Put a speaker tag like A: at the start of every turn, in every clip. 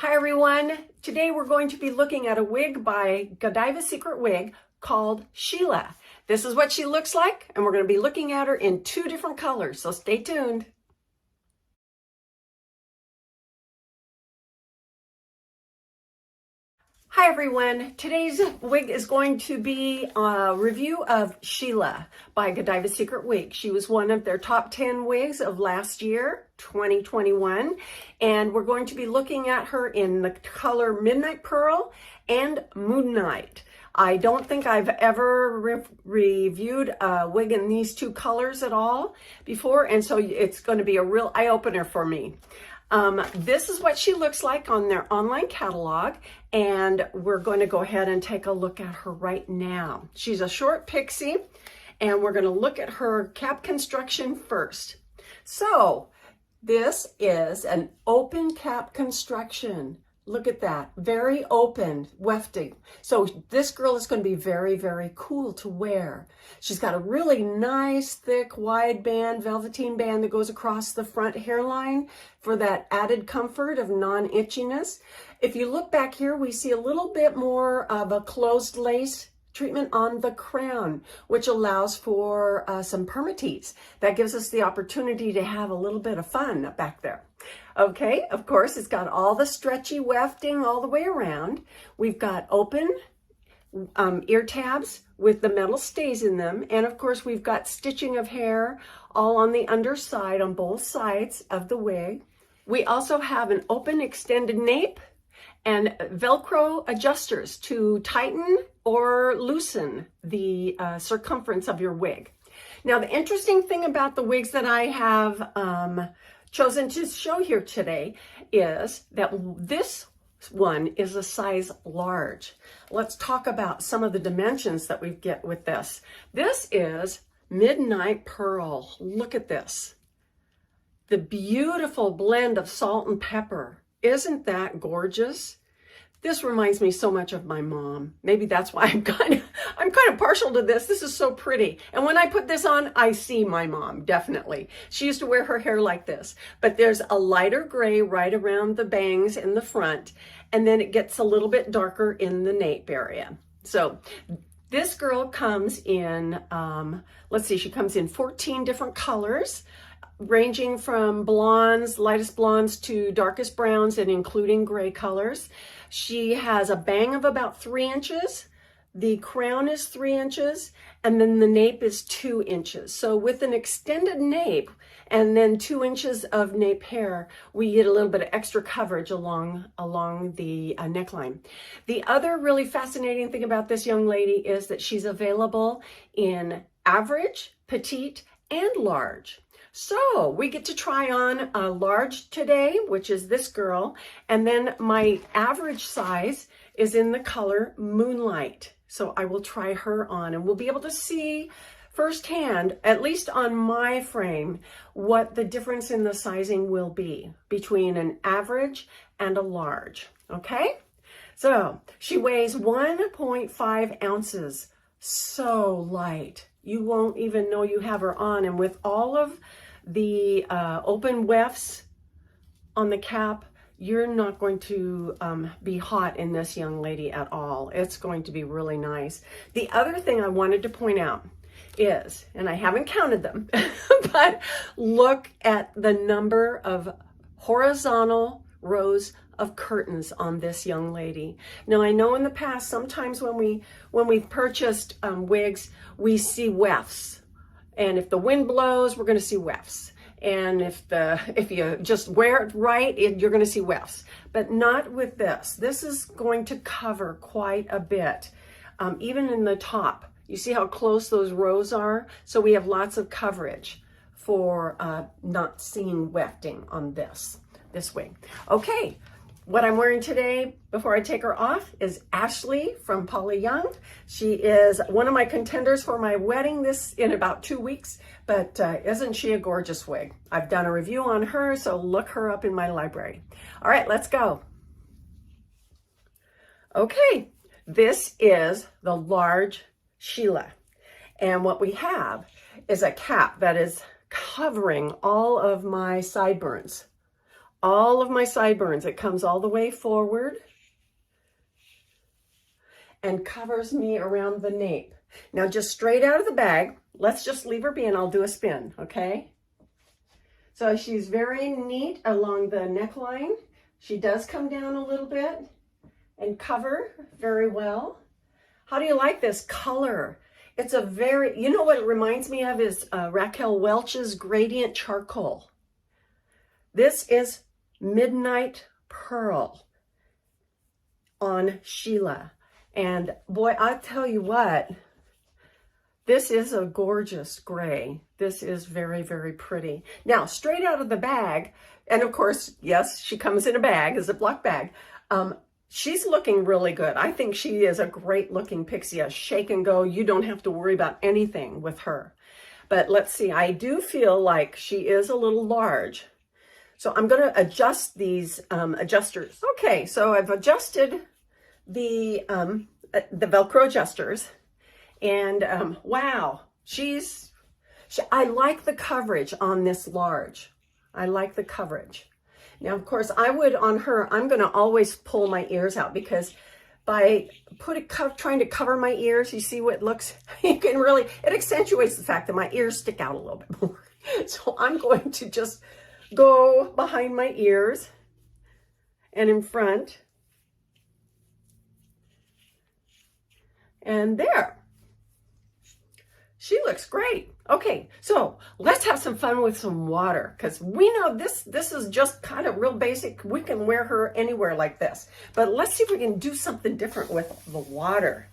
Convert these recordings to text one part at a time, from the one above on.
A: Hi everyone, today we're going to be looking at a wig by Godiva Secret Wig called SHEILA. This is what she looks like, and we're going to be looking at her in 2 different colors, so stay tuned. Hi everyone, today's wig is going to be a review of SHEILA by Godiva Secret Wig. She was one of their top 10 wigs of last year, 2021, and we're going to be looking at her in the color Midnight Pearl and Moonlight. I don't think I've ever reviewed a wig in these 2 colors at all before, and so it's going to be a real eye-opener for me. This is what she looks like on their online catalog, and we're going to go ahead and take a look at her right now. She's a short pixie, and we're going to look at her cap construction first. So this is an open cap construction. Look at that, very open wefting. So this girl is going to be very, very cool to wear. She's got a really nice, thick, wide band, velveteen band that goes across the front hairline for that added comfort of non-itchiness. If you look back here, we see a little bit more of a closed lace treatment on the crown, which allows for some permatease. That gives us the opportunity to have a little bit of fun back there. Okay, of course, it's got all the stretchy wefting all the way around. We've got open ear tabs with the metal stays in them. And of course, we've got stitching of hair all on the underside on both sides of the wig. We also have an open extended nape and Velcro adjusters to tighten or loosen the circumference of your wig. Now, the interesting thing about the wigs that I have chosen to show here today is that this one is a size large. Let's talk about some of the dimensions that we get with this. This is Midnight Pearl. Look at this. The beautiful blend of salt and pepper. Isn't that gorgeous? This reminds me so much of my mom. Maybe that's why I'm kind of partial to this. This is so pretty. And when I put this on, I see my mom, definitely. She used to wear her hair like this. But there's a lighter gray right around the bangs in the front, and then it gets a little bit darker in the nape area. So this girl comes in, let's see, she comes in 14 different colors, ranging from blondes, lightest blondes to darkest browns and including gray colors. She has a bang of about 3 inches. The crown is 3 inches, and then the nape is 2 inches. So with an extended nape and then 2 inches of nape hair, we get a little bit of extra coverage along the neckline. The other really fascinating thing about this young lady is that she's available in average, petite, and large. So we get to try on a large today, which is this girl, and then my average size is in the color Moonlight. So I will try her on, and we'll be able to see firsthand, at least on my frame, what the difference in the sizing will be between an average and a large, okay? So she weighs 1.5 ounces, so light. You won't even know you have her on, and with all of the open wefts on the cap, you're not going to be hot in this young lady at all. It's going to be really nice. The other thing I wanted to point out is, and I haven't counted them, but look at the number of horizontal rows of curtains on this young lady. Now, I know in the past, sometimes when we've purchased wigs, we see wefts. And if the wind blows, we're going to see wefts. And if you just wear it right, you're going to see wefts. But not with this. This is going to cover quite a bit, even in the top. You see how close those rows are? So we have lots of coverage for not seeing wefting on this wig. Okay. What I'm wearing today, before I take her off, is Ashley from Polly Young. She is one of my contenders for my wedding in about 2 weeks, but isn't she a gorgeous wig? I've done a review on her, so look her up in my library. All right, let's go. Okay, this is the large SHEILA, and what we have is a cap that is covering all of my sideburns all of my sideburns. It comes all the way forward and covers me around the nape. Now just straight out of the bag, let's just leave her be and I'll do a spin, okay? So she's very neat along the neckline. She does come down a little bit and cover very well. How do you like this color? It's a very, you know what it reminds me of is Raquel Welch's Gradient Charcoal. This is Midnight Pearl on SHEILA. And boy, I tell you what, this is a gorgeous gray. This is very, very pretty. Now, straight out of the bag, and of course, yes, she comes in a bag, a Ziploc bag. She's looking really good. I think she is a great looking pixie, a shake and go. You don't have to worry about anything with her. But let's see, I do feel like she is a little large. So I'm going to adjust these adjusters. Okay, so I've adjusted the Velcro adjusters, and wow, I like the coverage on this large. I like the coverage. Now, of course, I would on her, I'm going to always pull my ears out because by trying to cover my ears, you see what looks, you can really, it accentuates the fact that my ears stick out a little bit more. So I'm going to just go behind my ears and in front. And there. She looks great. Okay, so let's have some fun with some water because we know this is just kind of real basic. We can wear her anywhere like this. But let's see if we can do something different with the water.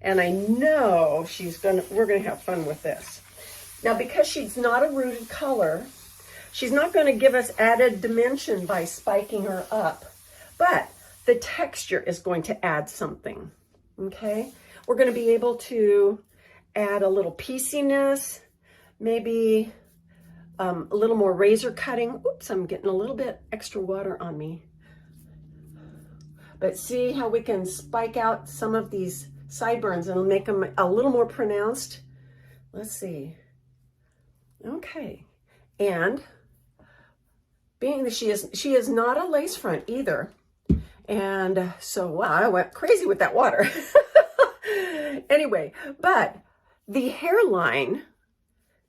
A: And I know we're gonna have fun with this. Now, because she's not a rooted color, she's not gonna give us added dimension by spiking her up, but the texture is going to add something, okay? We're gonna be able to add a little pieciness, maybe a little more razor cutting. Oops, I'm getting a little bit extra water on me. But see how we can spike out some of these sideburns and make them a little more pronounced? Let's see. Okay. And being that she is not a lace front either. And so, wow, I went crazy with that water. Anyway, but the hairline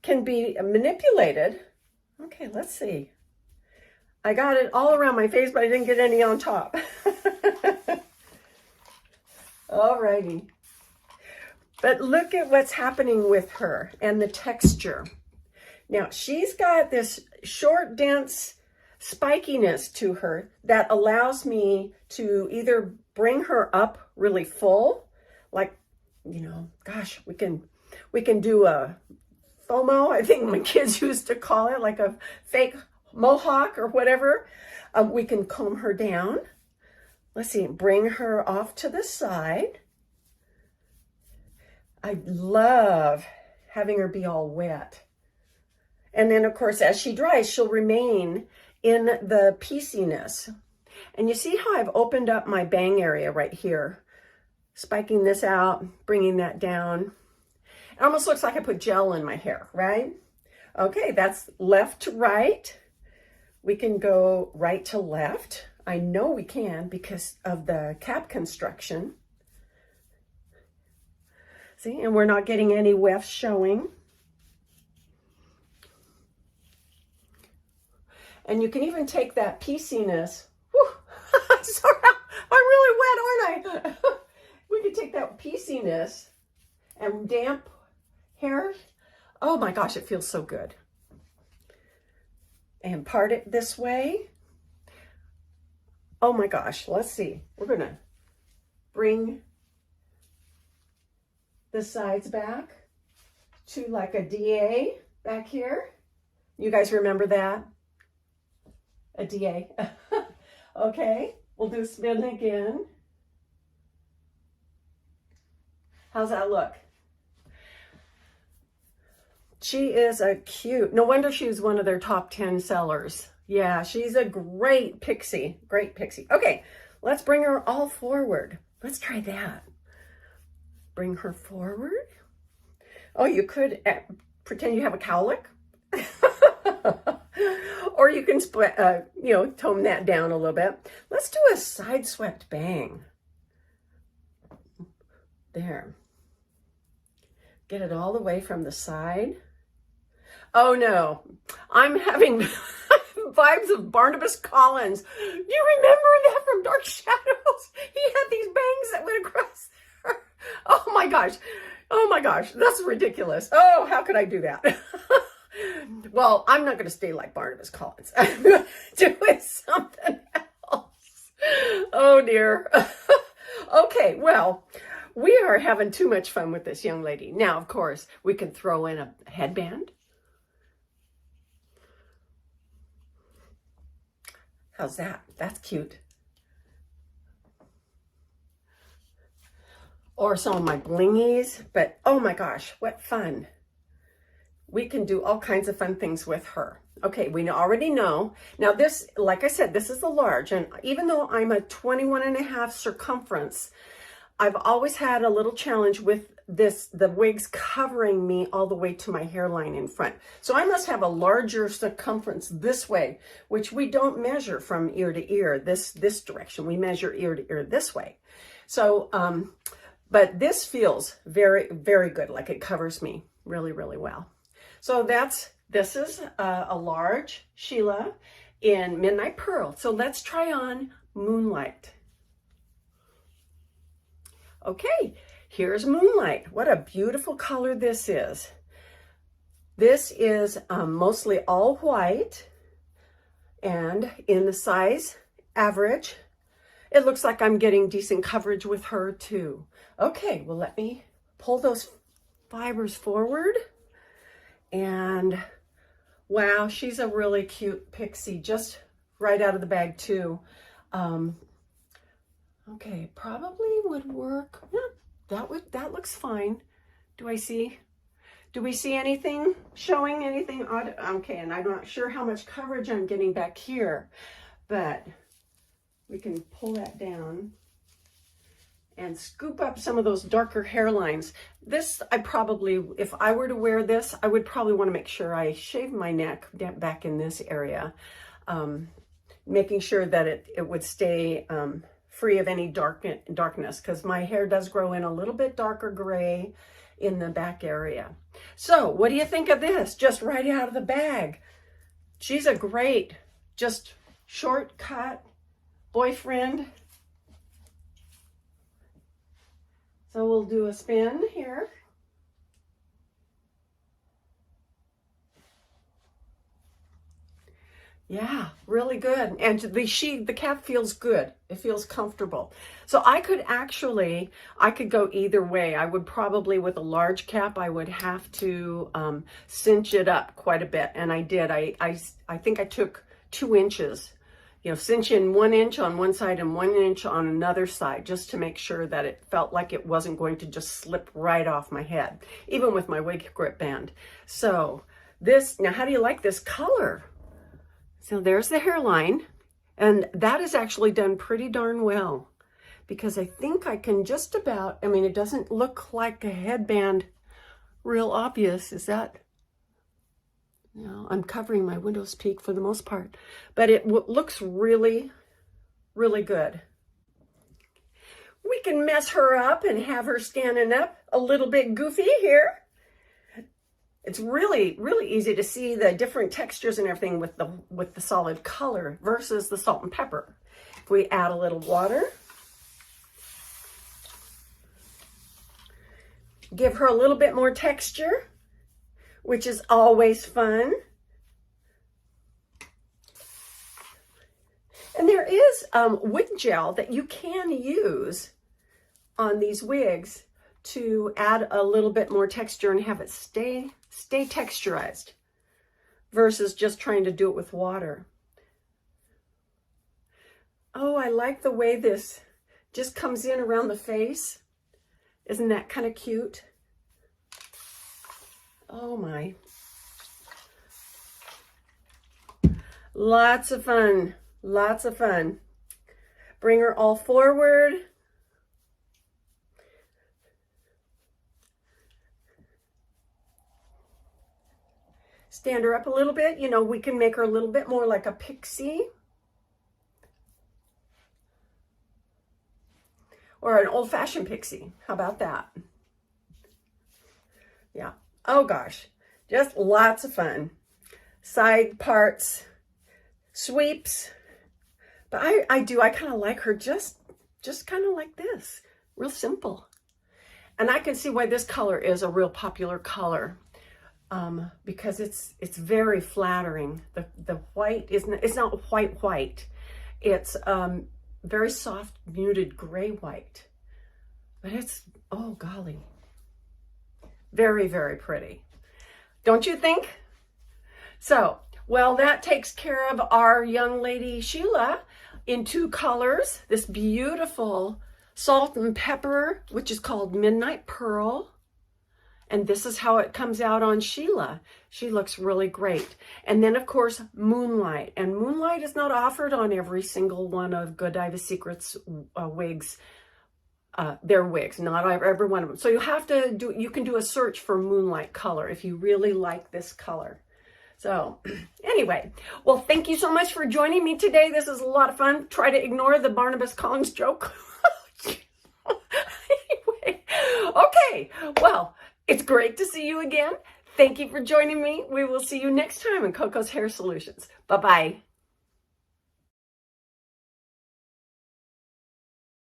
A: can be manipulated. Okay, let's see. I got it all around my face, but I didn't get any on top. Alrighty. But look at what's happening with her and the texture. Now, she's got this short, dense spikiness to her that allows me to either bring her up really full, like, you know, gosh, we can do a FOMO, I think my kids used to call it, like a fake mohawk or whatever. We can comb her down. Let's see, bring her off to the side. I love having her be all wet. And then, of course, as she dries, she'll remain in the pieciness. And you see how I've opened up my bang area right here, spiking this out, bringing that down. It almost looks like I put gel in my hair, right? Okay, that's left to right. We can go right to left. I know we can because of the cap construction. See, and we're not getting any wefts showing. And you can even take that pieciness. Whew, sorry, I'm really wet, aren't I? We can take that pieciness and damp hair. Oh my gosh, it feels so good. And part it this way. Oh my gosh, let's see. We're gonna bring the sides back to like a DA back here. You guys remember that? A DA. Okay, we'll do spin again. How's that look? She is a cute, no wonder she was one of their top 10 sellers. Yeah, she's a great pixie, great pixie. Okay, let's bring her all forward. Let's try that. Bring her forward. Oh, you could pretend you have a cowlick. Or you can split, you know, tone that down a little bit. Let's do a side swept bang. There. Get it all the way from the side. Oh no, I'm having vibes of Barnabas Collins. Do you remember that from Dark Shadows? He had these bangs that went across there. Oh my gosh. Oh my gosh, that's ridiculous. Oh, how could I do that? Well, I'm not going to stay like Barnabas Collins. I'm going to do something else. Oh dear. Okay, well, we are having too much fun with this young lady. Now, of course, we can throw in a headband. How's that? That's cute. Or some of my blingies, but oh my gosh, what fun. We can do all kinds of fun things with her. Okay, we already know. Now this, like I said, this is a large, and even though I'm a 21.5 circumference, I've always had a little challenge with this, the wigs covering me all the way to my hairline in front. So I must have a larger circumference this way, which we don't measure from ear to ear, this direction. We measure ear to ear this way. So, but this feels very, very good, like it covers me really, really well. So this is a large SHEILA in Midnight Pearl. So let's try on Moonlight. Okay, here's Moonlight. What a beautiful color this is. This is mostly all white and in the size average. It looks like I'm getting decent coverage with her too. Okay, well, let me pull those fibers forward. And wow, she's a really cute pixie, just right out of the bag too. Okay, probably would work. Yeah, that looks fine. Do we see anything showing anything odd? Okay, and I'm not sure how much coverage I'm getting back here, but we can pull that down and scoop up some of those darker hairlines. This, I probably, if I were to wear this, I would probably want to make sure I shave my neck back in this area, making sure that it would stay free of any darkness, because my hair does grow in a little bit darker gray in the back area. So what do you think of this? Just right out of the bag. She's a great, just shortcut boyfriend. So we'll do a spin here. Yeah, really good. And the cap feels good. It feels comfortable. So I could go either way. I would probably, with a large cap, I would have to cinch it up quite a bit. And I did. I think I took 2 inches, you know, cinch in 1 inch on one side and 1 inch on another side, just to make sure that it felt like it wasn't going to just slip right off my head, even with my wig grip band. So this, now how do you like this color? So there's the hairline, and that is actually done pretty darn well, because I think I can just about, I mean, it doesn't look like a headband real obvious. Is that? No, I'm covering my widow's peak for the most part, but it looks really, really good. We can mess her up and have her standing up a little bit goofy here. It's really, really easy to see the different textures and everything with the solid color versus the salt and pepper. If we add a little water, give her a little bit more texture, which is always fun. And there is wig gel that you can use on these wigs to add a little bit more texture and have it stay texturized versus just trying to do it with water. Oh, I like the way this just comes in around the face. Isn't that kind of cute? Oh my. Lots of fun. Lots of fun. Bring her all forward. stand her up a little bit. You know, we can make her a little bit more like a pixie. Or an old-fashioned pixie. How about that? Yeah. Oh gosh. Just lots of fun. Side parts, sweeps. But I kind of like her just kind of like this. Real simple. And I can see why this color is a real popular color. Because it's very flattering. The white it's not white. It's very soft, muted gray white. But it's, oh golly, very, very pretty. Don't you think? So, well, that takes care of our young lady SHEILA in 2 colors. This beautiful salt and pepper, which is called Midnight Pearl. And this is how it comes out on SHEILA. She looks really great. And then, of course, Moonlight. And Moonlight is not offered on every single one of Godiva Secret's wigs. Their wigs, not every one of them. So you can do a search for Moonlight color if you really like this color. So anyway, well, thank you so much for joining me today. This is a lot of fun. Try to ignore the Barnabas Collins joke. Anyway, okay, well, it's great to see you again. Thank you for joining me. We will see you next time in Coco's Hair Solutions. Bye-bye.